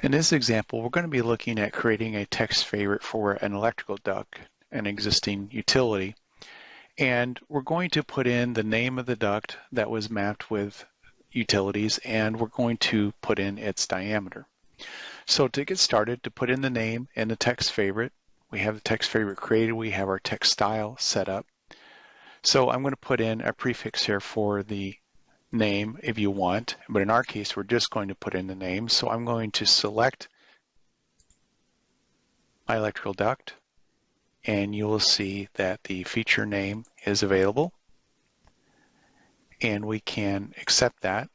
In this example, we're going to be looking at creating a text favorite for an electrical duct, an existing utility. And we're going to put in the name of the duct that was mapped with utilities, and we're going to put in its diameter. So to get started, to put in the name and the text favorite, we have the text favorite created, we have our text style set up. So I'm going to put in a prefix here for the name if you want, but in our case we're just going to put in the name. So I'm going to select my electrical duct, and you will see that the feature name is available, and we can accept that,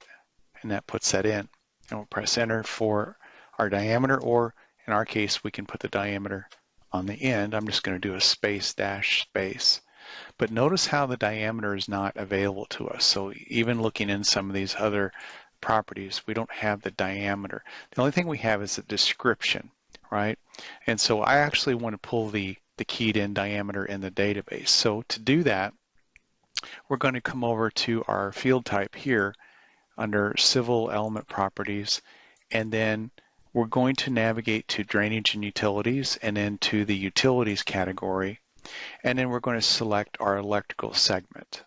and that puts that in. And we'll press enter for our diameter, or in our case we can put the diameter on the end. I'm just going to do a space dash space. But notice how the diameter is not available to us. So even looking in some of these other properties, we don't have the diameter. The only thing we have is the description, right? And so I actually want to pull the keyed in diameter in the database. So to do that, we're going to come over to our field type here under Civil Element Properties, and then we're going to navigate to Drainage and Utilities, and then to the Utilities category. And then we're going to select our electrical segment.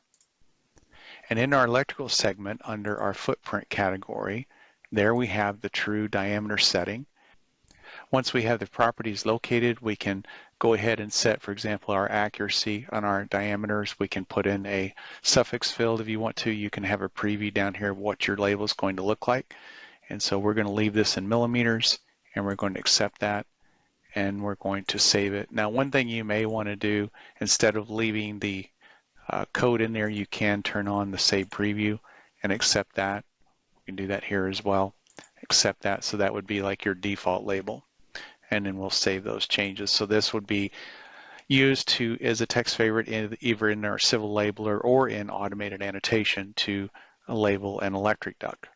And in our electrical segment, under our footprint category, there we have the true diameter setting. Once we have the properties located, we can go ahead and set, for example, our accuracy on our diameters. We can put in a suffix field if you want to. You can have a preview down here of what your label is going to look like. And so we're going to leave this in millimeters, and we're going to accept that, and we're going to save it. Now, one thing you may want to do, instead of leaving the code in there, you can turn on the save preview and accept that. You can do that here as well. Accept that, so that would be like your default label, and then we'll save those changes. So this would be used to as a text favorite either in our civil labeler or in automated annotation to label an electric duct.